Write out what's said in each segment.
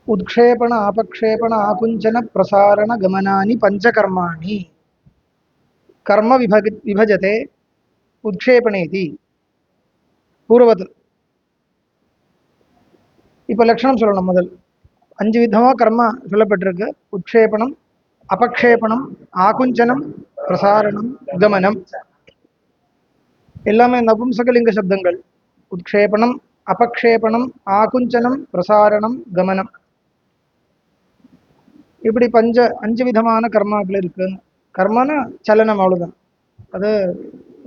उत्क्षेपण अपक्षेपण आकुंचन प्रसारण गमनानि पंचकर्माणि कर्म विभजते उत्क्षेपणेति पूर्ववत् இப்போ லட்சணம் சொல்லணும் முதல் 5 விதமா கர்மா சொல்லப்பட்டிருக்கு உட்சேபணம் அபக்ஷேபணம் ஆகுஞ்சனம் பிரசாரணம் கமனம் எல்லாமே நபும்சகலிங்க சப்தங்கள் உட்சேபணம் அபக்ஷேபணம் ஆகுஞ்சனம் பிரசாரணம் கமனம் இப்படி 5 விதமான கர்மாக்கள் இருக்கு கர்மானா சலனம் அவ்வளவுதான் அது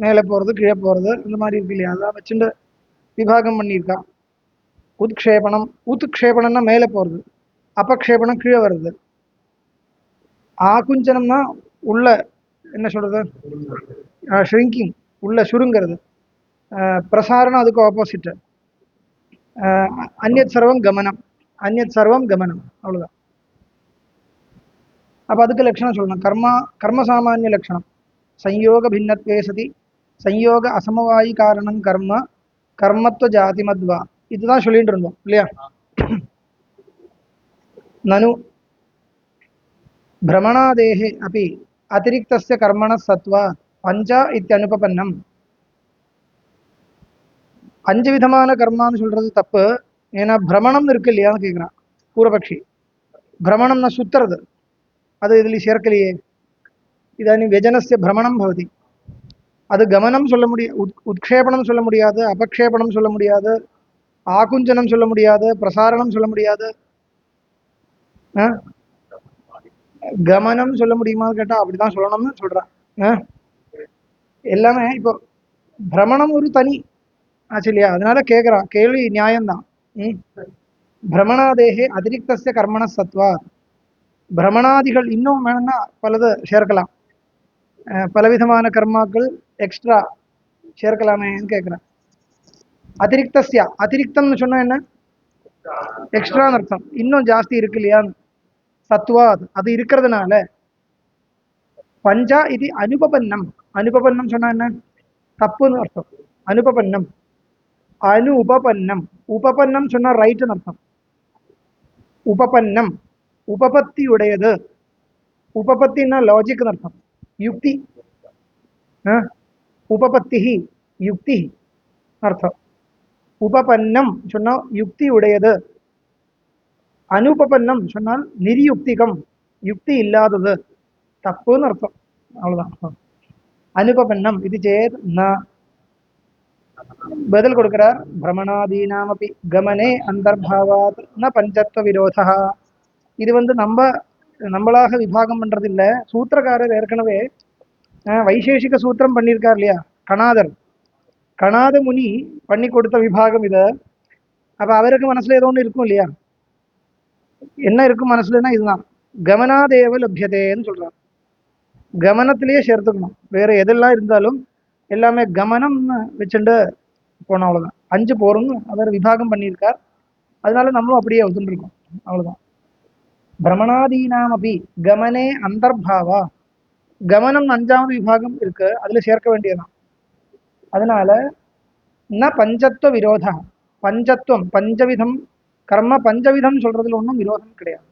மேலே போறது கீழே போறது இந்த மாதிரி இருக்கு இல்லையா அதான் வச்சுட்டு விபாகம் பண்ணியிருக்கா உத்க்ஷேபணம் உத்க்ஷேபணம்னா மேலே போகிறது அபக்ஷேபணம் கீழே வருது ஆகுஞ்சனம்னா உள்ள என்ன சொல்கிறது ஷ்ரிங்கிங் உள்ள சுருங்கிறது பிரசாரணம் அதுக்கு ஆப்போசிட்டு அந்நியத் சர்வம் கமனம் அந்நியத் சர்வம் கமனம் அவ்வளோதான் அப்போ அதுக்கு லட்சணம் சொல்லணும் கர்ம சாமானிய லட்சணம் संयोग भिन्नत्वे सति संयोग असमवायी कारणं कर्म कर्मत्व जातिमद्वा இதுதான் சொல்லிட்டு இருந்தோம் இல்லையா ननु भ्रमणादेहे अपि अतिरिक्तस्य कर्मणः सत्वा पंच इत्यनुपपन्नम् 5 விதமான கர்மான்னு சொல்றது தப்பு ஏன்னா பிரமணம் இருக்கு இல்லையான்னு கேட்குறான் பூர்வபக்ஷி பிரமணம்னா சுத்துறது அது இதுல சேர்க்கலையே இதானி व्यजनस्य भ्रमणं भवति அது கமனம் சொல்ல முடியாது உட்க்ஷேபணம் சொல்ல முடியாது அபக்ஷேபணம் சொல்ல முடியாது ஆகுஞ்சனம் சொல்ல முடியாது பிரசாரணம் சொல்ல முடியாது கமனம் சொல்ல முடியுமான்னு கேட்டா அப்படிதான் சொல்லணும்னு சொல்றான் எல்லாமே இப்போ பிரமணம் ஒரு தனி ஆச்சு இல்லையா அதனால கேட்குறான் கேள்வி நியாயம்தான் பிரமணாதேகே அதிரிக்தஸ்ய கர்மண சத்வா பிரமணாதிகள் இன்னும் வேணும்னா பலது சேர்க்கலாம் பலவிதமான கர்மாக்கள் எக்ஸ்ட்ரா சேர்க்கலாமேன்னு கேட்குறேன் அதிரிக்தஸ்யா அதிரிக்தம்னு சொன்னா என்ன எக்ஸ்ட்ரான்னு அர்த்தம் இன்னும் ஜாஸ்தி இருக்கு இல்லையான்னு சத்வாத் அது இருக்கிறதுனால பஞ்சா இது அனுபபன்னம் அனுபபன்னம் சொன்னா என்ன தப்புன்னு அர்த்தம் அனுபபன்னம் உபபன்னம் சொன்னா ரைட்டுன்னு அர்த்தம் உபபன்னம் உபபத்தியுடையது உபபத்தின்னா லாஜிக்னு அர்த்தம் யுக்தி உபபத்தி யுக்தி அர்த்தம் உபபன்னம் சொன்னா யுக்தி உடையது அனுபபன்னம் சொன்னால் நிர்யுக்திகம் யுக்தி இல்லாதது தப்புன்னு அர்த்தம் அவ்வளவுதான் அனுபபன்னம் இது சேத் ந பதில் கொடுக்கிறார் பிரமணாதீனாமபி கமனே அந்தர்பாவாத் ந பஞ்சத்வ விரோதா இது நம்மளாக விபாகம் பண்றது இல்ல சூத்திரக்காரர் ஏற்கனவே வைசேஷிக சூத்திரம் பண்ணியிருக்கார் இல்லையா கணாத முனி பண்ணி கொடுத்த விபாகம் இது அப்ப அவருக்கு மனசுல ஏதோ ஒன்று இருக்கும் இல்லையா என்ன இருக்கும் மனசுலன்னா இதுதான் கமனாதேவ லப்யதேன்னு சொல்றாங்க கமனத்திலேயே சேர்த்துக்கணும் வேற எதெல்லாம் இருந்தாலும் எல்லாமே கமனம்னு வச்சுட்டு போனோம் அவ்வளவுதான் 5 போறோம்னு அவர் விபாகம் பண்ணியிருக்கார் அதனால நம்மளும் அப்படியே ஒத்துருக்கோம் அவ்வளவுதான் பிரமணாதீனாம் அப்படி கமனே அந்தர்பாவா கமனம் 5வது விபாகம் இருக்கு அதுல சேர்க்க வேண்டியதான் அதனால ந பஞ்சத்துவ விரோதா பஞ்சத்துவம் பஞ்சவிதம் கர்ம பஞ்சவிதம் சொல்றதுல ஒன்றும் விரோதம் கிடையாது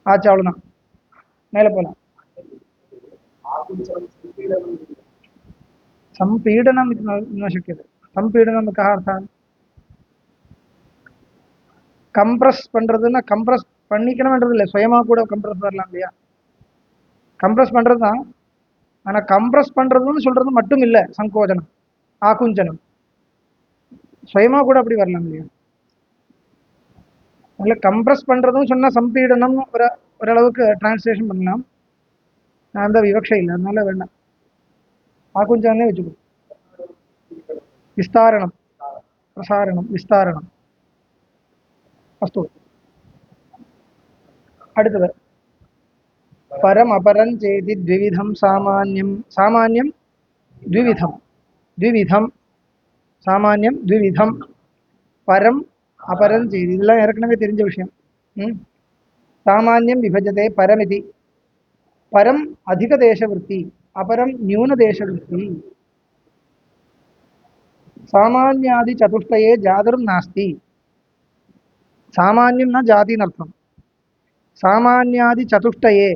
ஆச்சு அவ்வளவுதான் மேல போலாம் संपीडनम न शक्यते संपीडनम कहा अर्थம் கம்ப்ரஸ் பண்றதுன்னா கம்ப்ரஸ் பண்ணிக்கணும்ன்றது இல்லை சுயமா கூட கம்ப்ரஸ் வரலாம் இல்லையா கம்ப்ரஸ் பண்றது தான் ஆனா கம்ப்ரஸ் பண்றதுன்னு சொல்றது மட்டும் இல்லை சங்கோஜனம் ஆகுஞ்சனம் சுயமா கூட அப்படி வரலாம் இல்லையா அதில் கம்ப்ரஸ் பண்றதும் சொன்னா சம்பீடனம் ஓரளவுக்கு டிரான்ஸ்லேஷன் பண்ணலாம் அந்த விவக்ஷை இல்லை அதனால வேண்டாம் ஆகுஞ்சனே வச்சுக்கோ விஸ்தாரணம் பிரசாரணம் விஸ்தாரணம் अस्तु அடுத்தது பரம் அபரம் சேதி த்விவிதம் சாமான்யம் சாமான்யம் த்விவிதம் சாமான்யம் த்விவிதம் பரம் அபரம் சேதி இதெல்லாம் ஏற்கனவே தெரிஞ்ச விஷயம் சாமான்யம் விபஜதே பரமிதி பரம் அதிக தேசவருத்தி அபரம் நியூன தேசவருத்தி सामान्यादि चतुष्टये जातिर्नास्ति सामान्यं न जातिनर्थम सामान्यादि चतुष्टये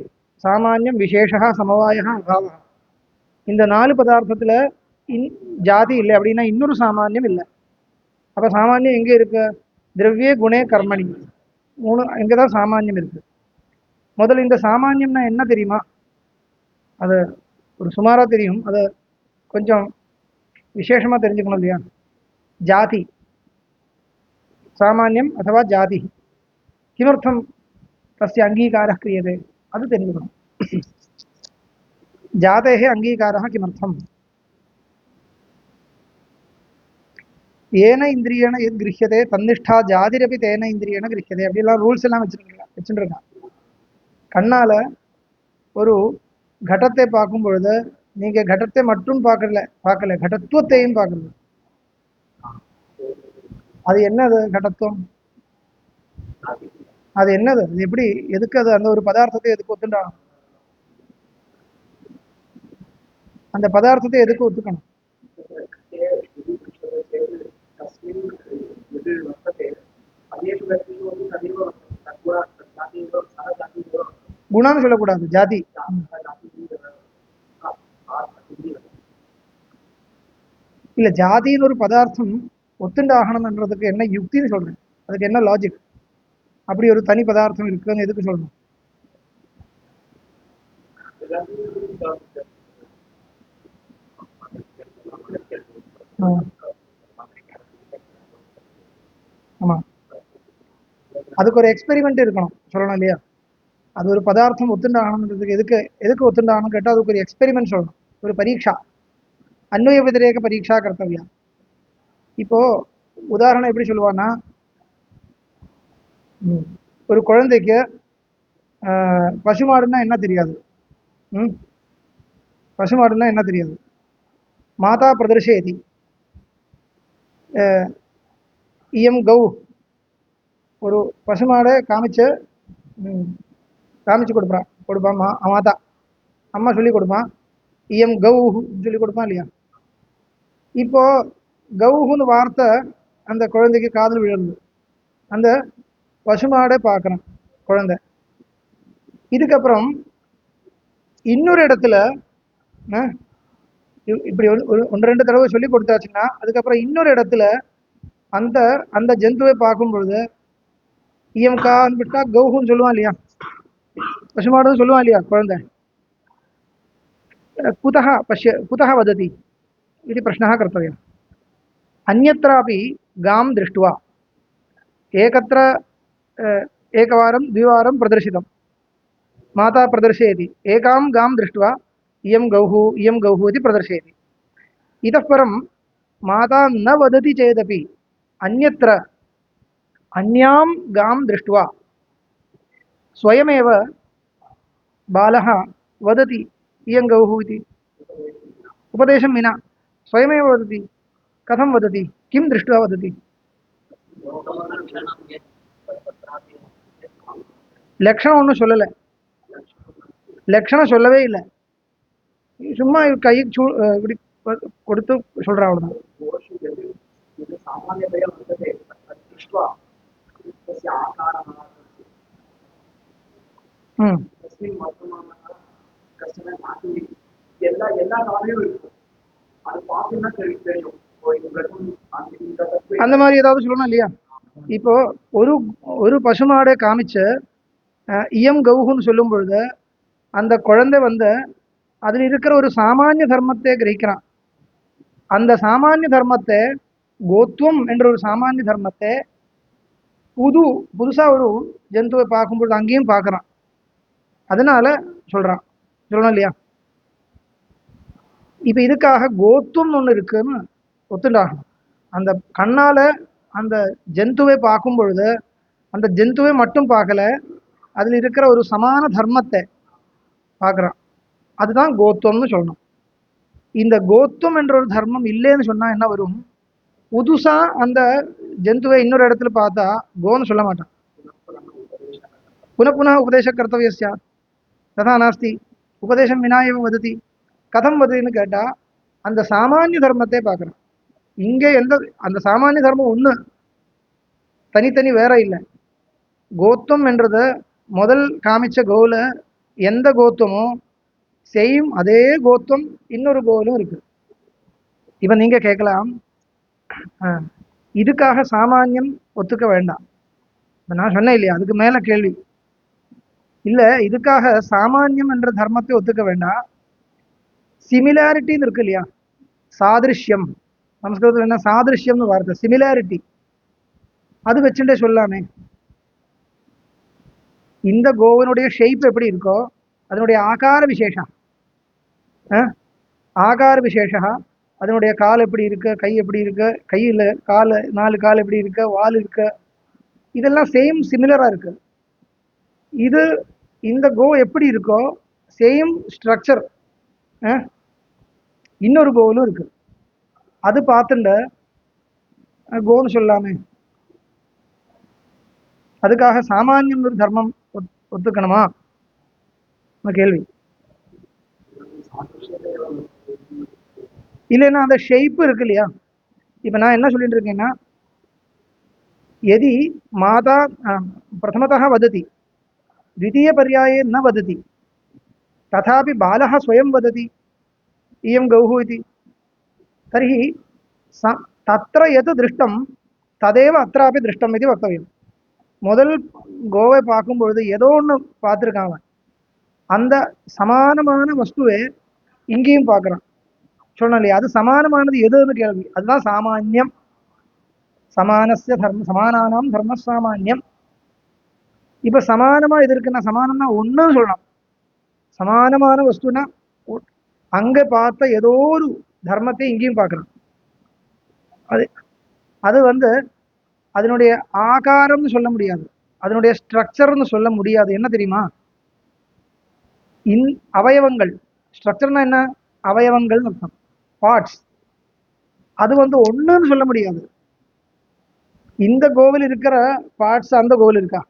सामान्यम विशेषः समवायः अभावः இந்த நாலு பதார்த்தத்துல ஜாதி இல்லை அப்படின்னா இன்னொரு சாமானியம் இல்லை. அப்ப சாமானியம் எங்க இருக்கு? திரவிய குணே கர்மணி மூணு இங்கதான் சாமானியம் இருக்கு. முதல்ல இந்த சாமானியம்னா என்ன தெரியுமா? அது ஒரு சுமாரா தெரியும், அது கொஞ்சம் விசேஷமா தெரிஞ்சுக்கணும் இல்லையா? ஜாதி சாமானியம் अथवा जाति किमर्थं तस्य अङ्गीकारः क्रियते அது தெரிஞ்சுக்கணும். जातेः अङ्गीकारः किमर्थम्? ஏன இந்திரியன எத் கிரஹ்யதே தன்னிஷ்டா ஜாதிரபி தேன இந்திரியன கிரஹ்யதே அப்படிலாம் ரூல்ஸ் எல்லாம் வச்சுருக்கான். கண்ணால ஒரு கடத்தை பார்க்கும் பொழுது நீங்க கடத்தை மட்டும் பார்க்கல கடத்துவத்தையும் பார்க்கறது. அது என்னது கடத்துவம்? அது என்னது? அது எப்படி, எதுக்கு அது அந்த ஒரு பதார்த்தத்தை எதுக்கு ஒத்துண்டாகும்? அந்த பதார்த்தத்தை எதுக்கு ஒத்துக்கணும்? குணம்னு சொல்லக்கூடாது, ஜாதி. இல்ல ஜாதின்னு ஒரு பதார்த்தம் ஒத்துண்டாகணும்ன்றதுக்கு என்ன யுக்தின்னு சொல்றேன், அதுக்கு என்ன லாஜிக்? அப்படி ஒரு தனி பதார்த்தம் இருக்குன்னு எதுக்கு சொல்லணும்? ஆமா, அதுக்கு ஒரு எக்ஸ்பெரிமெண்ட் இருக்கணும் சொல்லணும் இல்லையா? அது ஒரு பதார்த்தம் ஒத்துண்டாகணுன்றதுக்கு எதுக்கு ஒத்துண்டாகணும் கேட்டால் அதுக்கு ஒரு எக்ஸ்பெரிமெண்ட் சொல்லணும், ஒரு பரீட்சா, அன்வய வதிரேக பரீட்சா கர்த்தவியா. இப்போ உதாரணம் எப்படி சொல்லுவான்னா, ஒரு குழந்தைக்கு பசுமாடுன்னா என்ன தெரியாது? பசுமாடுன்னா என்ன தெரியாது? மாதா பிரதர்ஷயதி இயம் கௌ, ஒரு பசுமாடை காமிச்சு கொடுப்பான் மாதா, அம்மா சொல்லி கொடுப்பான், இயம் கௌ சொல்லி கொடுப்பான் இல்லையா? இப்போ கௌஹுன்னு வார்த்தை அந்த குழந்தைக்கு காதல் விழுந்து அந்த பசுமாடை பார்க்குறான் குழந்தை. இதுக்கப்புறம் இன்னொரு இடத்துல இப்படி ஒன்று ரெண்டு தடவை சொல்லி கொடுத்தாச்சுன்னா அதுக்கப்புறம் இன்னொரு இடத்துல அந்த அந்த ஜந்துவை பார்க்கும் பொழுது இயம் கான்னு விட்டா கௌஹுன்னு சொல்லுவான் இல்லையா? பசுமாடுன்னு சொல்லுவான் இல்லையா குழந்தை? कुतः वदति इति प्रश्नः कर्तव्यः. अन्यत्रापि गां दृष्ट्वा एकत्र एकवारं द्विवारं प्रदर्शितं, माता प्रदर्शयति, एकां गां दृष्ट्वा इयं गौः इति प्रदर्शयति. इतः परं माता न वदति चेदपि अन्यत्र अन्यां गां दृष्ट्वा स्वयमेव बालः वदति इयं गौः इति, उपदेशं विना स्वयमेव वदति. कथं वदति? किं दृष्ट्वा वदति? லட்சணம் ஒன்றும் சொல்லலை, லட்சணம் சொல்லவே இல்லை, சும்மா கை இப்படி கொடுத்து சொல்றா அவ்வளவுதான். அந்த மாதிரி ஏதாவது சொல்லணும் இல்லையா? இப்போ ஒரு ஒரு பசுமாடை காமிச்சு இயம் கௌஹுன்னு சொல்லும் பொழுது அந்த குழந்தை அதில் இருக்கிற ஒரு சாமானிய தர்மத்தை கிரகிக்கிறான். அந்த சாமானிய தர்மத்தை, கோத்துவம் என்ற ஒரு சாமானிய தர்மத்தை புதுசா ஒரு ஜந்துவை பார்க்கும்பொழுது அங்கேயும் பார்க்கறான், அதனால சொல்லணும் இல்லையா? இப்ப இதுக்காக கோத்துவம் ஒண்ணு இருக்குன்னு ஒத்துண்டாகணும். அந்த கண்ணால அந்த ஜந்துவை பார்க்கும் பொழுது அந்த ஜந்துவை மட்டும் பார்க்கல, அதுல இருக்கிற ஒரு சமான தர்மத்தை பார்க்கறான், அதுதான் கோத்துவம்னு சொல்லணும். இந்த கோத்துவம் என்ற ஒரு தர்மம் இல்லைன்னு சொன்னா என்ன வரும்? புதுசா அந்த ஜந்துவை இன்னொரு இடத்துல பார்த்தா கோன்னு சொல்ல மாட்டான். புனః புனः உபதேச கர்த்தவிய ஸ்யாத் ததா நாஸ்தி, உபதேசம் வினா ஏவ வததி. கதம் வததின்னு கேட்டா அந்த சாமானிய தர்மத்தை பார்க்கறான். இங்கே எந்த அந்த சாமானிய தர்மம் ஒன்று, தனித்தனி வேற இல்லை. கோத்துவம் என்றது முதல் காமிச்ச கோல எந்த கோத்துவமோ சேம் அதே கோத்துவம் இன்னொரு கோவிலும் இருக்கு. இப்போ நீங்க கேட்கலாம், இதுக்காக சாமானியம் ஒத்துக்க வேண்டாம். இப்போ நான் சொன்னேன் இல்லையா, அதுக்கு மேல கேள்வி இல்லை. இதுக்காக சாமானியம் என்ற தர்மத்தை ஒத்துக்க வேண்டாம். சிமிலாரிட்டின்னு இருக்கு இல்லையா, சாதிருஷ்யம், சம்ஸ்கிருதத்தில் என்ன சாதிருஷ்யம்னு வார்த்தை, சிமிலாரிட்டி, அது வச்சுட்டே சொல்லாமே. இந்த கோவனுடைய ஷேப் எப்படி இருக்கோ அதனுடைய ஆகார விசேஷம், ஆகார விசேஷா, அதனுடைய கால் எப்படி இருக்கு, கை எப்படி இருக்கு, கையில் கால் 4 கால் எப்படி இருக்கு, வால் இருக்கு, இதெல்லாம் சேம் சிமிலரா இருக்கு. இது இந்த கோ எப்படி இருக்கோ சேம் ஸ்ட்ரக்சர் இன்னொரு கோவிலும் இருக்கு. அது பார்த்துட்டு கோன்னு சொல்லாமே. அதுக்காக சாமானியம் ஒரு தர்மம் ஒத்துக்கணுமா கேள்வி. இல்லைன்னா அந்த ஷேப் இருக்கு இல்லையா. இப்ப நான் என்ன சொல்லிட்டு இருக்கேன்னா, यदि माता प्रथमतः वदति द्वितीयपर्याये न वदति तथापि बालः स्वयं वदति इयं गौः इति, तर्हि तत्र यत् दृष्टं तदेव अत्रापि दृष्टम् इति वक्तव्यं. முதல் கோவை பார்க்கும்பொழுது ஏதோ ஒன்று பார்த்துருக்காங்க, அந்த சமானமான வஸ்துவை இங்கேயும் பார்க்குறான். சொன்னோம் இல்லையா, அது சமானமானது எதுன்னு கேள்வி. அதுதான் சாமானியம். சமானஸ்ய தர்ம சமானானாம் தர்ம சாமானியம். இப்ப சமானமா எது இருக்குன்னா, சமானம்னா ஒன்றுன்னு சொல்லலாம். சமானமான வஸ்துனா அங்க பார்த்த ஏதோ ஒரு தர்மத்தை இங்கேயும் பார்க்குறான். அது அது அதனுடைய ஆகாரம்னு சொல்ல முடியாது, அதனுடைய ஸ்ட்ரக்சர்னு சொல்ல முடியாது. என்ன தெரியுமா, அவயவங்கள். ஸ்ட்ரக்சர்னா என்ன, அவயவங்கள் அர்த்தம், பார்ட்ஸ். அது ஒண்ணுன்னு சொல்ல முடியாது. இந்த கோவில் இருக்கிற பார்ட்ஸ் அந்த கோவில் இருக்கா?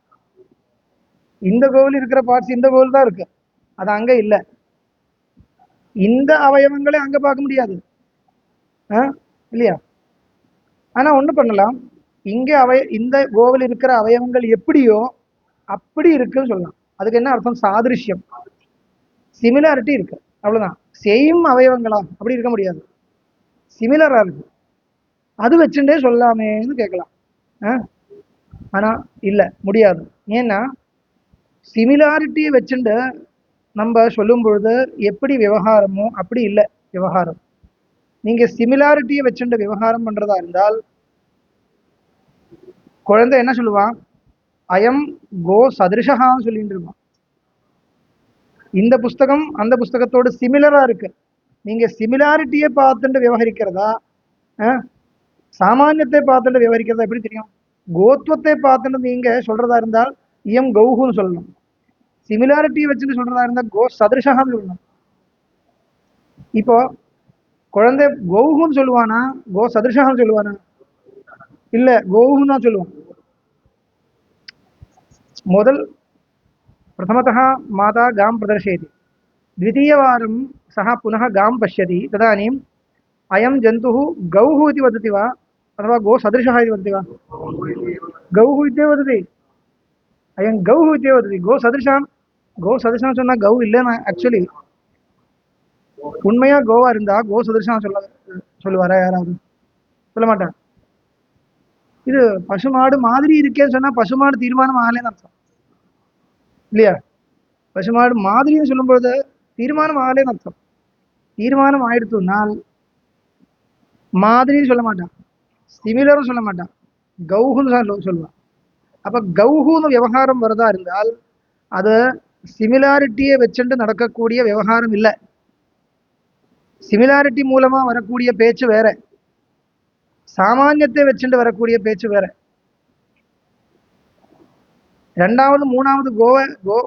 இந்த கோவில் இருக்கிற பார்ட்ஸ் இந்த கோவில் தான் இருக்கு, அது அங்க இல்லை. இந்த அவயவங்களை அங்க பார்க்க முடியாது இல்லையா. ஆனா ஒண்ணு பண்ணலாம், இங்கே இந்த கோவில் இருக்கிற அவயவங்கள் எப்படியோ அப்படி இருக்குன்னு சொல்லலாம். அதுக்கு என்ன அர்த்தம், சாதிருஷ்யம், சிமிலாரிட்டி இருக்கு, அவ்வளவுதான். சேம் அவயவங்களா அப்படி இருக்க முடியாது, சிமிலரா இருக்கு, அது வச்சுட்டே சொல்லாமேன்னு கேட்கலாம். ஆனா இல்ல, முடியாது. ஏன்னா சிமிலாரிட்டியை வச்சுட்டு நம்ம சொல்லும் பொழுது எப்படி விவகாரமோ அப்படி இல்லை விவகாரம். நீங்க சிமிலாரிட்டியை வச்சுட்டு விவகாரம் பண்றதா இருந்தால் குழந்தை என்ன சொல்லுவான், அயம் கோ சதிருஷகான்னு சொல்லிட்டு இருப்பான். இந்த புஸ்தகம் அந்த புஸ்தகத்தோடு சிமிலரா இருக்கு. நீங்க சிமிலாரிட்டியை பார்த்துட்டு விவகரிக்கிறதா சாமானியத்தை பார்த்துட்டு விவகரிக்கிறதா எப்படி தெரியும்? கோத்துவத்தை பார்த்துட்டு நீங்க சொல்றதா இருந்தால் இயம் கௌஹுன்னு சொல்லணும். சிமிலாரிட்டியை வச்சுட்டு சொல்றதா இருந்தால் கோ சதிருஷகான்னு சொல்லணும். இப்போ குழந்தை கௌஹுன்னு சொல்லுவானா கோ சதிருஷகான்னு சொல்லுவானா? இல்ல, கௌஹுன்னு தான் சொல்லுவான். முதல் प्रथमतः माता गां प्रदर्शयति, द्वितीयवारं सः पुनः गां पश्यति, तदानीम् अयं जन्तुः गौः इति वदति वा अथवा गो सदृशः इति वदति वा? गौः इत्येव वदति, अयं गौः इत्येव वदति. गो सदृशान् சொன்னா கௌ இல்லைன்னா ஆக்சுவலி உண்மையா கோவா இருந்தா கோ சதൃശான் சொல்லுவாரா யாராவது? சொல்ல மாட்டார். இது பசுமாடு மாதிரி இருக்கேன்னு சொன்னா பசுமாடு தீர்மானம் ஆகலைன்னு அர்த்தம் இல்லையா? பசுமாடு மாதிரின்னு சொல்லும்பொழுது தீர்மானம் ஆகலைன்னு அர்த்தம். தீர்மானம் ஆயிடுத்துனால் மாதிரின்னு சொல்ல மாட்டான், சிமிலரும் சொல்ல மாட்டான், கௌஹுன்னு சொல்லுவான். அப்ப கௌஹுன்னு விவகாரம் வரதா இருந்தால் அது சிமிலாரிட்டியை வச்சுட்டு நடக்கக்கூடிய விவகாரம் இல்லை. சிமிலாரிட்டி மூலமா வரக்கூடிய பேச்சு வேற, சாமானியத்தை வச்சுட்டு வரக்கூடிய பேச்சு வேற. ரெண்டாவது மூணாவது கோ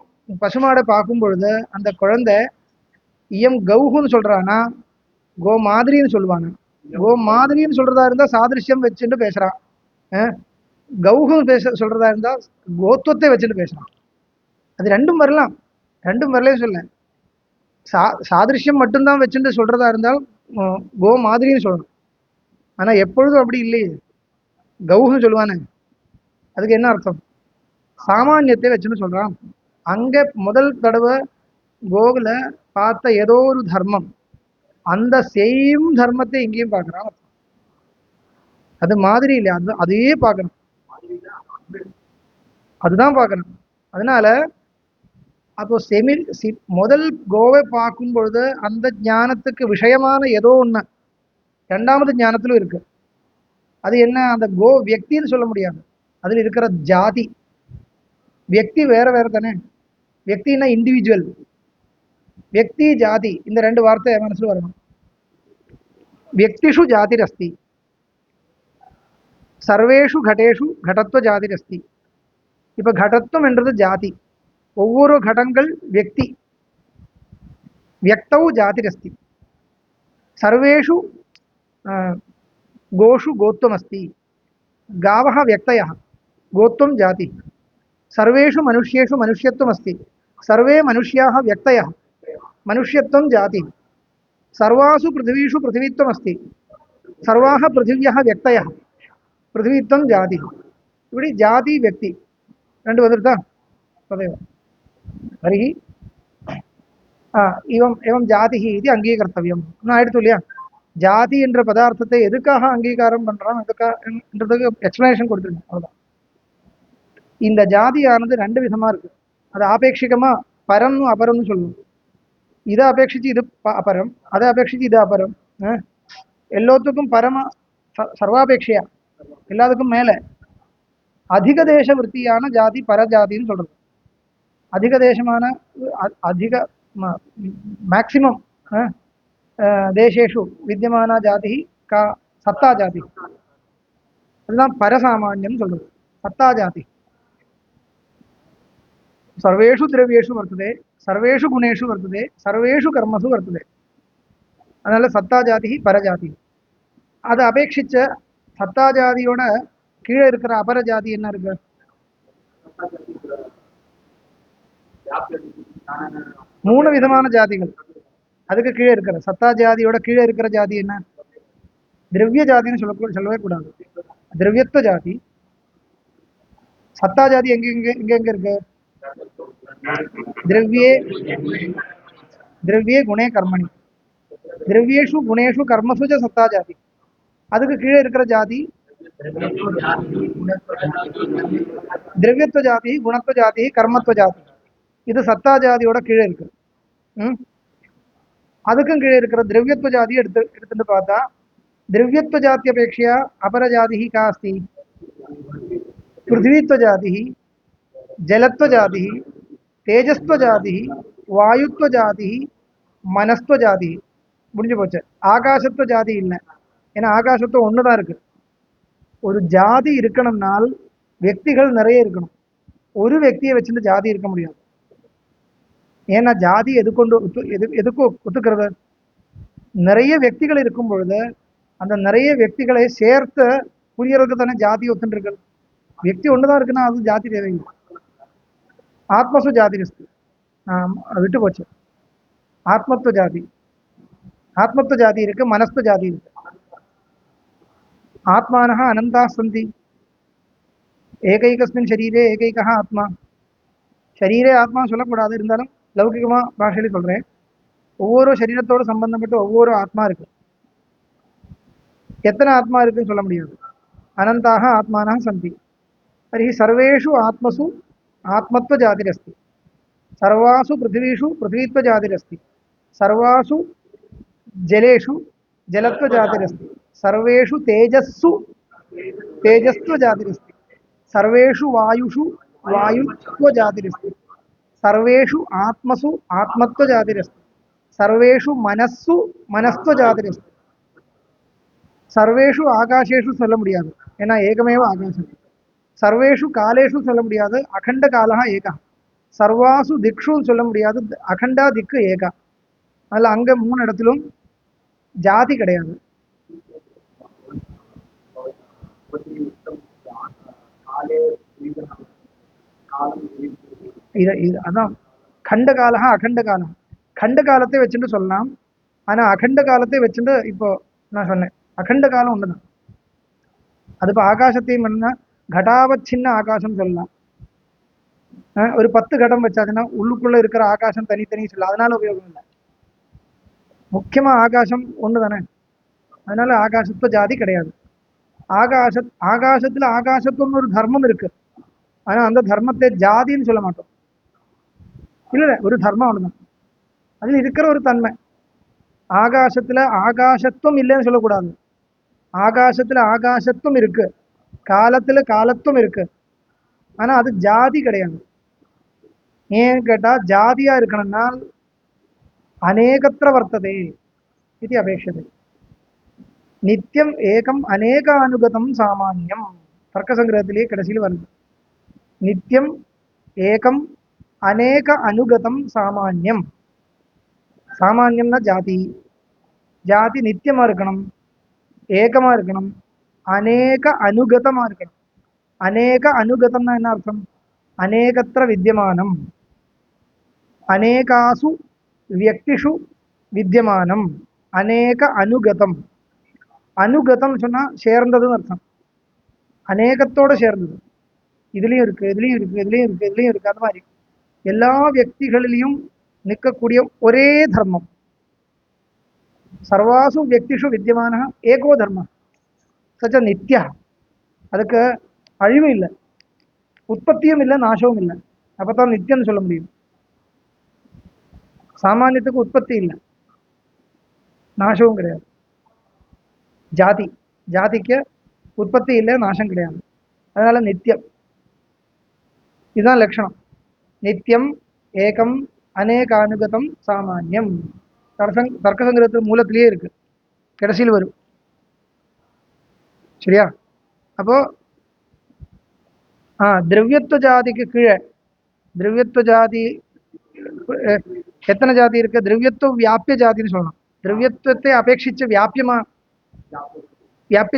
பசுமாடை பார்க்கும் பொழுது அந்த குழந்தை இயம் கௌஹுன்னு சொல்றானா கோ மாதிரின்னு சொல்லுவாங்க. கோ மாதிரின்னு சொல்றதா இருந்தா சாதிருஷ்யம் வச்சுட்டு பேசுறான், கௌஹு சொல்றதா இருந்தா கோத்துவத்தை வச்சுட்டு பேசுறான். அது ரெண்டும் வரலாம், ரெண்டும் வரலையும் சொல்ல. சாதிருஷ்யம் மட்டும்தான் வச்சுட்டு சொல்றதா இருந்தால் கோ மாதிரின்னு சொல்லணும். ஆனா எப்பொழுதும் அப்படி இல்லையே. கௌன்னு சொல்லுவானே, அதுக்கு என்ன அர்த்தம்? சாமானியத்தை வச்சுன்னு சொல்றான். அங்க முதல் தடவை கோகுல பார்த்த ஏதோ ஒரு தர்மம், அந்த சேம் தர்மத்தை இங்கேயும் பார்க்கறான். அது மாதிரி இல்லை, அது அதையே பார்க்கணும், அதுதான் பார்க்கணும். அதனால அப்போ முதல் கோவை பார்க்கும் பொழுது அந்த ஞானத்துக்கு விஷயமான ஏதோ ஒண்ணு இரண்டாவது ஞானத்திலும் இருக்கு. அது என்ன? அந்த கோ வியக்தின்னு சொல்ல முடியாது, அதுல இருக்கிற ஜாதி. வியக்தி வேற வேற தானே. வியக்தின்னா இண்டிவிஜுவல், வியக்தி ஜாதி இந்த ரெண்டு வார்த்தை மனசுல வரணும். வியக்திஷு ஜாதிரஸ்தி, சர்வேஷு கடேஷு கடத்துவ ஜாதிரஸ்தி. இப்ப கடத்துவம் என்றது ஜாதி, ஒவ்வொரு கடங்கள் வியக்தி. வியக்தௌ ஜாதிரஸ்தி, சர்வேஷு गोषु गोत्वमस्ति, गावः व्यक्तयः, गोत्वं जाति। सर्वेषु मनुष्येषु मनुष्यत्वमस्ति, सर्वे मनुष्याः व्यक्तयः, मनुष्यत्वं जाति। सर्वासु पृथिवीषु पृथिवीत्वमस्ति, सर्वाः पृथिव्यः व्यक्तयः, पृथिवीत्वं जाति। इपடி जाति व्यक्ति ரெண்டு வந்துருதா? तदेव तर्हि एवं एवं जातिः इति अङ्गीकर्तव्यं न आयिडुतु இல்லையா? ஜாதி என்ற பதார்த்தத்தை எதுக்காக அங்கீகாரம் பண்றான் என்றதுக்கு எக்ஸ்பிளனேஷன் கொடுத்துருங்க, அவ்வளவுதான். இந்த ஜாதியானது ரெண்டு விதமா இருக்கு. அது ஆபேட்சிகமா பரம்னு அபரம்னு சொல்லுவோம். இதை அபேட்சிச்சு இது அபரம், அதை அபேட்சிச்சு இது அபரம். எல்லாத்துக்கும் பரம சர்வாபேட்சையா எல்லாத்துக்கும் மேல அதிக தேச விற்த்தியான ஜாதி பரஜாதின்னு சொல்றது. அதிக தேசமான அதிக மேக்சிமம் தேசேஷு வித்தியமான ஜாதி கா சத்தா ஜாதி, அதுதான் பரசாமான்யம் சொல்றது. சத்தா ஜாதி சர்வேஷு திரவியேஷு வர்த்ததே, சர்வேஷு குணேஷு வர்த்ததே, சர்வேஷு கர்மசு வர்த்ததே. அதனால சத்தா ஜாதி பரஜாதி. அதை அபேட்சிச்ச சத்தா ஜாதியோட கீழே இருக்கிற அபர ஜாதி என்ன இருக்கு? மூணு விதமான ஜாதிகள். அதுக்கு கீழே இருக்கிற சத்தா ஜாதியோட கீழே இருக்கிற ஜாதி என்ன? திரவிய ஜாதின்னு சொல்லவே கூடாது, திரவியத்துவ ஜாதி. சத்தா ஜாதி எங்க எங்க எங்க எங்க இருக்கு? திரவியே திரவியே குணே கர்மணி, திரவியேஷு குணேஷு கர்மசு ச சத்தா ஜாதி. அதுக்கு கீழே இருக்கிற ஜாதி திரவியத்துவ ஜாதி, குணத்துவ ஜாதி, கர்மத்துவ ஜாதி. இது சத்தா ஜாதியோட கீழே இருக்கு. அதுக்கும் கீழே இருக்கிற திரவியத்துவ ஜாதியை எடுத்துட்டு பார்த்தா திரவியத்துவ ஜாதி அபேட்சையா அபர ஜாதி கா अस्ति? पृथ्वीत्व जाति, जलत्व जाति, तेजस्व जाति, वायुत्व जाति, मनस्त्व जाति. முடிஞ்சு போச்சு. ஆகாசத்துவ ஜாதி இல்லை, ஏன்னா ஆகாசத்துவம் ஒண்ணுதான் இருக்கு. ஒரு ஜாதி இருக்கணும்னால் व्यक्तिகள் நிறைய இருக்கணும். ஒரு व्यक्तिயை வச்சுட்டு ஜாதி இருக்க முடியாது. ஏன்னா ஜாதி எதுக்கு ஒத்துக்கிறது? நிறைய व्यक्तिகள் இருக்கும் பொழுது அந்த நிறைய व्यक्तिகளை சேர்த்து புரியறதுக்கு தானே ஜாதி ஒத்துருக்கு. व्यक्ति ஒண்ணுதான் இருக்குன்னா அது ஜாதி தேவையில்லை. ஆத்மசு ஜாதி இருக்கு, விட்டு போச்சு. ஆத்மத்துவ ஜாதி, ஆத்மத்துவ ஜாதி இருக்கு, மனஸ்து ஜாதி இருக்கு. ஆத்மானः अनन्ताः सन्ति, ஏகைகஸ்மின் ஷரீரே ஏகைகः ஆத்மா. ஷரீரே ஆத்மா சொல்லக்கூடாது, இருந்தாலும் லௌகிகமா பாஷையில சொல்றேன். ஒவ்வொரு சரீரத்தோடு சம்பந்தப்பட்ட ஒவ்வொரு ஆத்மா இருக்கு. எத்தனை ஆத்மா இருக்குன்னு சொல்ல முடியாது. அனந்தாக ஆத்மானः சந்தி. तर्हि सर्वेषु आत्मसु आत्मत्व जातिरस्ति, सर्वासु पृथिवीषु पृथ्वीत्व जातिरस्ति, सर्वासु जलेषु जलत्व जातिरस्ति, सर्वेषु तेजस्सु तेजस्त्व जातिरस्ति, सर्वेषु वायुषु वायुत्व जातिरस्ति, सर्वेषु आत्मसु आत्मत्व जातिरस्ति, सर्वेषु मनस्सु मनस्त्व जातिरस्ति, सर्वेषु आकाशेषु சொல்ல முடியாது, ஏன்னா ஏகமேவ ஆகாசம். सर्वेषु कालेषु சொல்ல முடியாது, அகண்ட காலஹ ஏகா. சர்வாசு திக்ஷு சொல்ல முடியாது, அகண்டா திக்கு ஏகா. அதில் அங்க மூணு இடத்திலும் ஜாதி கிடையாது. அதான் கண்ட காலஹ அகண்ட காலம். கண்ட காலத்தை வச்சுட்டு சொல்லலாம், ஆனா அகண்ட காலத்தை வச்சுட்டு இப்போ நான் சொன்னேன் அகண்ட காலம் ஒன்று தான். அது இப்போ ஆகாசத்தையும் என்ன கடாவச்சின்ன ஆகாசம் சொல்லலாம். ஒரு 10 கடம் வச்சாச்சுன்னா உள்ளுக்குள்ள இருக்கிற ஆகாசம் தனித்தனி சொல்லலாம். அதனால உபயோகம் இல்லை. முக்கியமா ஆகாசம் ஒன்று தானே. அதனால ஆகாசத்துவ ஜாதி கிடையாது. ஆகாசத்துல ஆகாசத்துவம்னு ஒரு தர்மம் இருக்கு. ஆனா அந்த தர்மத்தை ஜாதின்னு சொல்ல மாட்டோம். இல்லை ஒரு தர்மம் ஒண்ணுதான். அதுல இருக்கிற ஒரு தன்மை. ஆகாசத்துல ஆகாசத்துவம் இல்லைன்னு சொல்லக்கூடாது. ஆகாசத்துல ஆகாசத்துவம் இருக்கு, காலத்துல காலத்துவம் இருக்கு. ஆனா அது ஜாதி கிடையாது. ஏன்னு கேட்டா ஜாதியா இருக்கணும்னா அநேகத்திர வர்த்ததே இது அபேட்சதை. நித்தியம் ஏகம் அநேக அனுகதம் சாமானியம். தர்க்க சங்கிரகத்திலேயே கடைசியில் வருது. நித்தியம் ஏகம் அநேக அனுகதம் சாமானியம். சாமானியம்னா ஜாதி. ஜாதி நித்தியமா இருக்கணும், ஏகமா இருக்கணும், அநேக அனுகதமா இருக்கணும். அநேக அனுகதம்னா என்ன அர்த்தம்? அநேகத்திர வித்தியமானம், அநேகாசு வியக்திஷு வித்தியமானம், அநேக அனுகதம். அனுகதம் சொன்னா சேர்ந்ததுன்னு அர்த்தம். அநேகத்தோட சேர்ந்தது. இதுலயும் இருக்கு, இதுலயும் இருக்கு, இதுலயும் இருக்கு, இதுலயும் இருக்கு. அந்த மாதிரி எல்லா வியக்திகளிலையும் நிற்கக்கூடிய ஒரே தர்மம். சர்வாசு வியக்திஷு வித்தியமான ஏகோ தர்ம சச்ச நித்யா. அதுக்கு அழிவும் இல்லை, உற்பத்தியும் இல்லை, நாசமும் இல்லை. அப்பதான் நித்தியம்னு சொல்ல முடியும். சாமானியத்துக்கு உற்பத்தி இல்லை, நாசமும் கிடையாது. ஜாதிக்கு உற்பத்தி இல்லை, நாசம் கிடையாது. அதனால நித்தியம். இதுதான் லட்சணம். நித்தியம் ஏகம் அநேகானுகதம் சாமானியம். தர்க்க சங்கிரகத்து மூலத்திலேயே இருக்கு, கடைசியில் வரும். சரியா? அப்போ திரவியத்துவ ஜாதிக்கு கீழே திரவியத்துவ ஜாதி எத்தனை ஜாதி இருக்கு? திரவியத்துவ வியாபிய ஜாதின்னு சொல்லலாம். திரவியத்துவத்தை அபேட்சிச்சு வியாபிய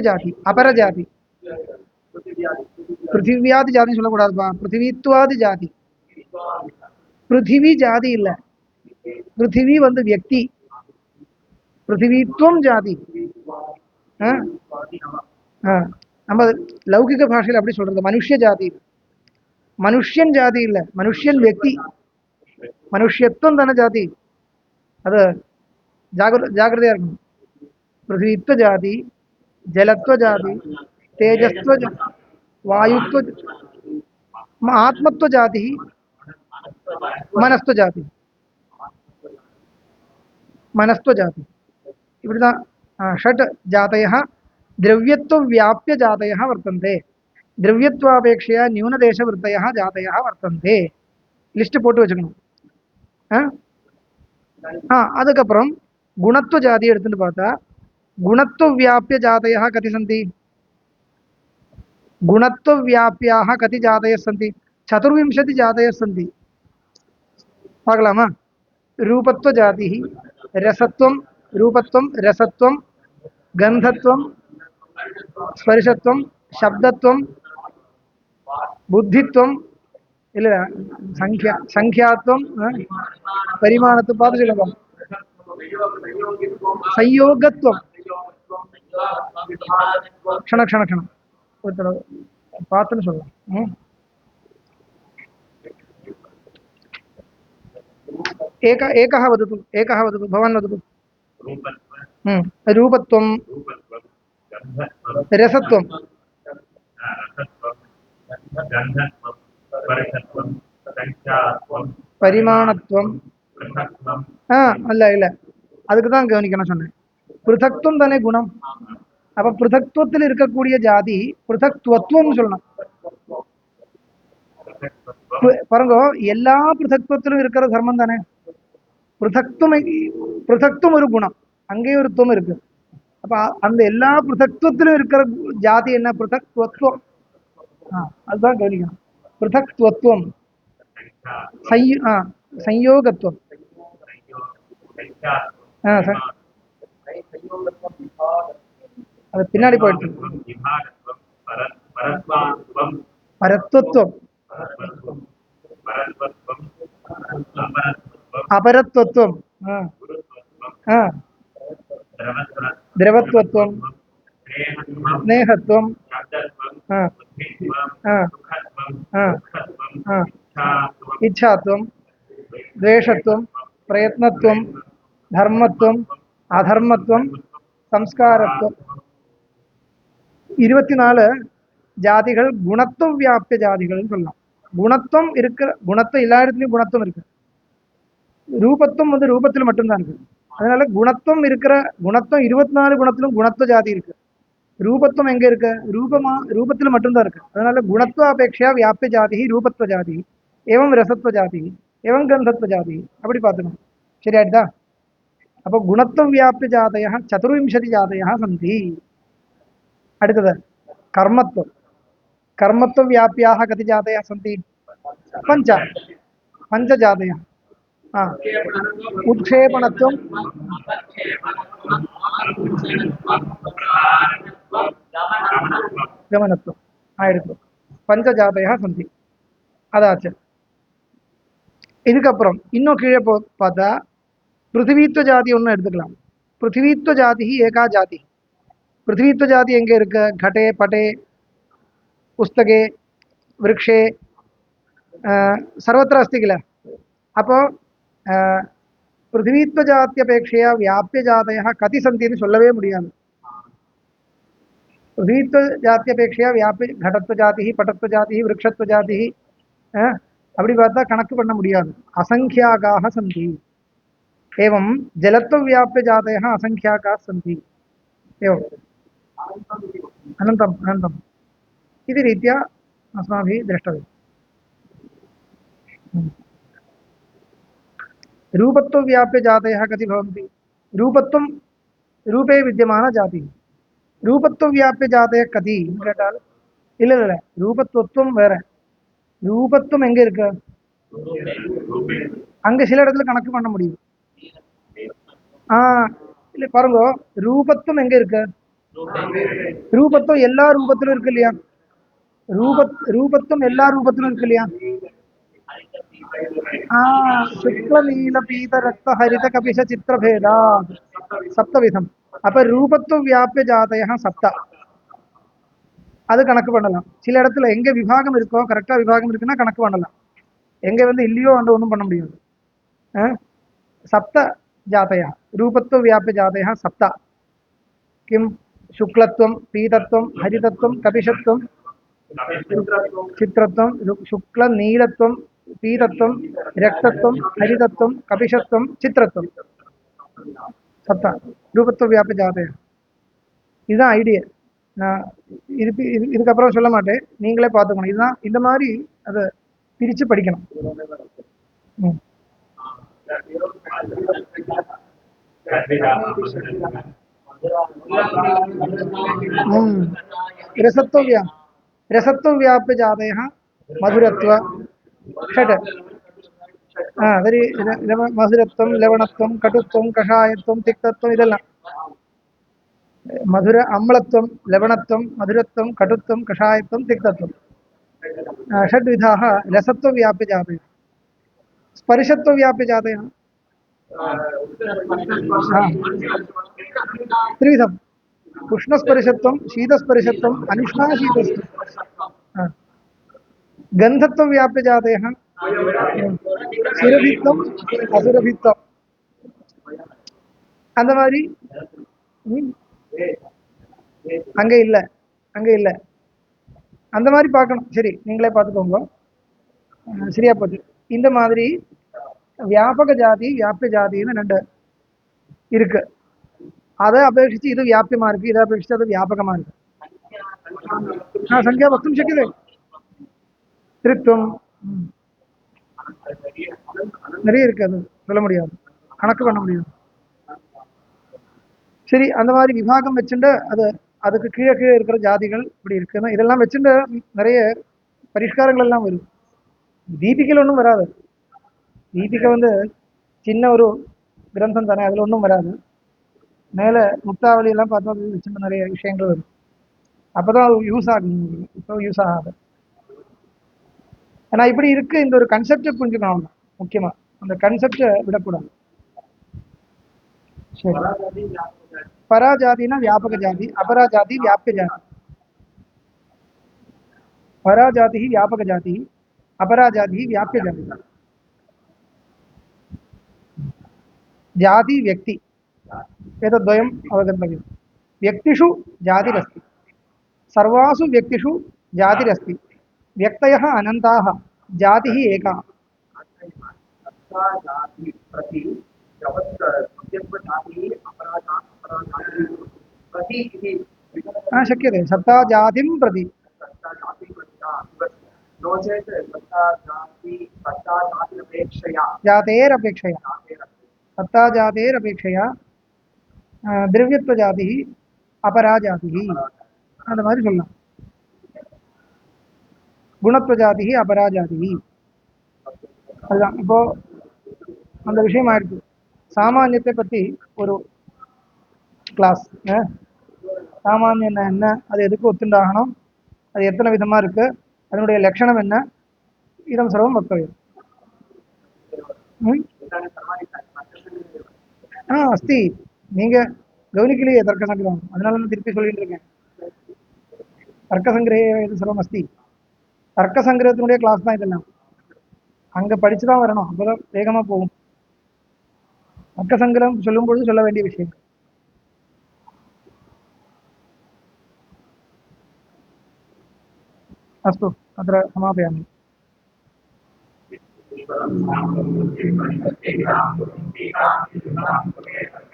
ஜாதி, அபர ஜாதி. பிருத்திவியாதி ஜாதின்னு சொல்லக்கூடாதுப்பா, பிருத்திவித்துவாதி ஜாதி. பிருத்திவி ஜாதி இல்ல, பிருத்திவி வியக்தி. பிருத்திவித்துவம் ஜாதி. நம்ம லௌகிக பாஷையில் அப்படி சொல்றது மனுஷ ஜாதி. மனுஷன் ஜாதி இல்ல, மனுஷன் வியக்தி. மனுஷத்துவம் தானே ஜாதி. அது ஜாகிரதையா இருக்கணும். பிருத்திவித்துவ ஜாதி, ஜலத்துவ ஜாதி, தேஜஸ்துவ வாயுத்துவ, ஆத்மத்துவ ஜாதி, மனஸ்துவ ஜாதி. மனஸ்துவ ஜாதி இப்படிதான் षट् जातयः द्रव्यत्व व्याप्य जातयः वर्तन्ते. द्रव्यत्वापेक्षया न्यूनदेशवृत्तयः जातयः वर्तन्ते. லிஸ்ட் போட்டு வச்சுக்கணும். அதுக்கப்புறம் குணத்துவ ஜாதி எடுத்துட்டு பார்த்தா குணத்துவ வியாபிய ஜாதயः கதி சந்தி? गुणत्व व्याप्याः कति जातयः सन्ति? 24 जातयः सन्ति. पाकलामा? रूपत्व जातिः, रसत्वं, रूपत्वं, रसत्वं, गन्धत्वं, स्पर्शत्वं, शब्दत्वं, बुद्धित्वं, ಇಲ್ಲ ಸಂಖ್ಯಾತ್ವಂ, ಪರಿಮಾಣತ್ವ, ಪಾದ ಸುಲಭಂ, ಸಂಯೋಗತ್ವಂ. ಕ್ಷಣ ಕ್ಷಣ ಕ್ಷಣ பார்த்துன்னு சொல்லலாம். एकः वदतु, एकः वदतु, भवान् वदतु. रूपत्वं, रसत्वं, परिमाणत्वं. அல்ல இல்ல, அதுக்கு தான் கவனிக்கணும் சொன்னேன். பிருத்தக்துவம் தானே குணம். அப்ப பிருத்தக்துவத்தில் இருக்கக்கூடிய ஜாதி பிருத்தக்துவத்துவம்னு சொல்லணும். பாருங்க, எல்லா பிருத்தக்துவத்திலும் இருக்கிற தர்மம் தானே. பிருத்தக்துவம் ஒரு குணம், அங்கேயும் ஒரு துவம் இருக்கு. அப்ப அந்த எல்லா பிருத்தக்துவத்திலும் இருக்கிற ஜாதி என்ன? பிருத்தக்துவத்துவம். அதுதான் கவனிக்கணும். பிருத்தக்துவத்துவம், संयोगत्वம். அது பின்னாடி போயிடுச்சு. பரத்வத்துவம், அபரத்வத்துவம், திரவத்வத்துவம், ஸ்நேகத்துவம், ஆ, ஆ, ஆ, ஆ, இச்சாத்துவம், துவேஷத்துவம், பிரயத்னத்துவம், தர்மத்துவம், அதர்மத்துவம், சம்ஸ்காரத்துவம். 24 ஜாதிகள் குணத்துவம் வியாபிய ஜாதிகள்னு சொல்லலாம். குணத்துவம் இருக்கிற குணத்துவம் எல்லா இடத்துலயும் குணத்துவம் இருக்கு. ரூபத்துவம் வந்து ரூபத்தில் மட்டும்தான் இருக்கு. அதனால குணத்துவம் இருக்கிற குணத்துவம் 24 குணத்திலும் குணத்துவ ஜாதி இருக்கு. ரூபத்துவம் எங்க இருக்கு? ரூபத்தில் மட்டும்தான் இருக்கு. அதனால குணத்துவாபேட்சையா வியாபிய ஜாதி ரூபத்துவ ஜாதி, ஏவம் ரசத்துவ ஜாதி, ஏவம் கந்தத்துவ ஜாதி, அப்படி பார்த்துக்கணும். சரியாயிட்டா? அப்போ குணத்துவ வியாபிய ஜாதய சதுர்விம்சதி ஜாதய சந்தி. அடுத்தது கர்மத்துவம். कर्मत्व व्याप्याः कति जातयः सन्ति? पञ्च पञ्चजातयः। उत्क्षेपणत्वं, गमनत्वம் ஆயிடுச்சு. பஞ்சஜாதையா சந்தி. அதாச்சு. இதுக்கப்புறம் இன்னும் கீழே பார்த்தா பிருத்திவித்துவ ஜாதி ஒன்று எடுத்துக்கலாம். பிருத்திவித்துவ ஜாதி ஏகா ஜாதி. பிருத்திவித்துவ ஜாதி எங்கே இருக்கு? घटे पटे पुस्तके वृक्षे सर्वत्र अस्ति किल. அப்போ पृथ्वीत्व जात्यपेक्षया व्याप्य जातयः कति सन्ति इति சொல்லவே முடியாது. पृथ्वीत्व जात्यपेक्षया व्याप्य घटत्व जातिः, पटत्व जातिः, वृक्षत्व जातिः அப்படி பார்த்தா கணக்கு பண்ண முடியாது. असंख्याकाः सन्ति. एवं जलत्व व्याप्य जातयः असंख्याकाः सन्ति. एवम् अनन्तम् अनन्तम् इति रीत्या अस्माभिः द्रष्टव्यम्. रूपत्व व्याप्य जातयः कति भवन्ति? रूपत्वं रूपे विद्यमान जाति. रूपत्व व्याप्य जातयः कति கேட்டால் இல்ல ரூபத்துவம் வேற. ரூபத்துவம் எங்க இருக்கு? அங்க சில இடத்துல கணக்கு பண்ண முடியும். இல்ல பாருங்க, ரூபத்துவம் எங்க இருக்கு? ரூபத்துவம் எல்லா ரூபத்திலும் இருக்கு இல்லையா? ரூபத்துவம் எல்லா ரூபத்திலும் இருக்கு இல்லையா? शुक्ल नील पीत रक्त हरित कपिश चित्र भेदा सप्तविधम. அப்ப ரூபத்துவ வியாபிய ஜாதயः சப்த. அது கணக்கு பண்ணலாம். சில இடத்துல எங்க விபாகம் இருக்கோ, கரெக்டா விபாகம் இருக்குன்னா கணக்கு பண்ணலாம். எங்க வந்து இல்லையோ அந்த ஒன்றும் பண்ண முடியாது. சப்த ஜாதயः ரூபத்துவ வியாபிய ஜாதயः சப்த. கிம் शुक्लत्वं पीतत्वं हरितत्वं कपिशत्वं चित्रत्वं शुक्ल नीलत्वं पीतत्वं रक्तत्वं हरितत्वं कपिशत्वं चित्रत्वं சப்தா ரூபத்துவ வியாபிய ஜாதயம். இதுதான் ஐடியா. நான் இதுக்கப்புறம் சொல்ல மாட்டேன், நீங்களே பார்த்துக்கணும். இதுதான் இந்த மாதிரி அதை பிரித்து படிக்கணும். रसत्व व्याप्य जातयः मधुरत्व षट्. तर्हि मधुरत्वं लवणत्वं कटुत्वं कषायत्वं तिक्तत्वम् इदेल्ल. मधुर अम्लत्वं लवणत्वं मधुरत्वं कटुत्वं कषायत्वं तिक्तत्वं षड्विधाः रसत्व व्याप्य जातयः. स्पर्शत्व व्याप्य जातयः त्रिविधम्. उष्णस्पर्शत्वं शीतस्पर्शत्वम् अनिष्णाशीतस्पर्शत्वं. गन्धत्व व्याप्य जातयः सुरभित्वं असुरभित्वं. அந்த மாதிரி அங்க இல்ல அந்த மாதிரி பார்க்கணும். சரி, நீங்களே பார்த்துக்கோங்க. சரியா போச்சு. இந்த மாதிரி வியாபக ஜாதி வியாபிய ஜாதின்னு ரெண்டு இருக்கு. அதை அபேட்சிச்சு இது வியாபியமா இருக்கு, இதை அபேட்சிச்சு அது வியாபகமா இருக்கு. संख्या वक्तुं शक्यते. திருத்துவம் நிறைய இருக்கு, அது சொல்ல முடியாது, கணக்கு பண்ண முடியாது. சரி, அந்த மாதிரி விபாகம் வச்சுட்டு அதுக்கு கீழே இருக்கிற ஜாதிகள் இப்படி இருக்குன்னா இதெல்லாம் வச்சுட்டு நிறைய பரிஷ்காரங்கள் எல்லாம் வரும். தீபிகையில் ஒன்றும் வராது. தீபிகை வந்து சின்ன ஒரு கிரந்தம் தானே, அதில் ஒன்றும் வராது. மேலே முக்தாவளி எல்லாம் பார்த்தா வச்சுட்டு நிறைய விஷயங்கள் வரும். அப்போதான் அது யூஸ் ஆகும். இப்போ யூஸ் ஆகாது. ஏன்னா இப்படி இருக்கு. இந்த ஒரு கன்செப்டை புரிஞ்சுக்கணும் முக்கியமா. அந்த கன்செப்டை விடக்கூடாது. சரி. पराजाति न व्यापक जाति, अपराजाति व्याप्य जाति। पराजाति व्यापक जाति, अपराजाति व्याप्य जाति। जाति व्यक्ति एतद्वयम् अवगन्तव्यं। व्यक्तिषु जातिरस्ति, सर्वासु व्यक्तिषु जातिरस्ति, व्यक्तयः अनन्ताः, जातिः एका। शक्यते सत्ता जातिं प्रति। जातेरपेक्षया सत्ता जातेरपेक्षया द्रव्यत्वजातिः अपराजातिः அந்த மாதிரி சொல்லலாம். குணத்வஜாதிஹி அபராஜாதிஹி அதுதான். இப்போ அந்த விஷயம் ஆயிடுச்சு. சாமானியத்தை பற்றி ஒரு கிளாஸ். சாமானியம் என்ன, அது எதுக்கு ஒத்துண்டாகணும், அது எத்தனை விதமாக இருக்குது, அதனுடைய லட்சணம் என்ன, இதம் சர்வம் வக்தव्यम्. अस्ति நீங்கள் கவனிக்கலையே தர்க்கசங்கிரகம், அதனால நான் திருப்பி சொல்லிட்டு இருக்கேன். தர்க்கசங்கிரே இது சர்வம் அஸ்தி. தர்க்கசங்கிரகத்தினுடைய கிளாஸ் தான் இதெல்லாம். அங்கே படித்து தான் வரணும், அப்போ தான் வேகமாக போகும். தர்க்கசங்கிரகம் சொல்லும்பொழுது சொல்ல வேண்டிய விஷயம். अस्तु अत्र समापयामि।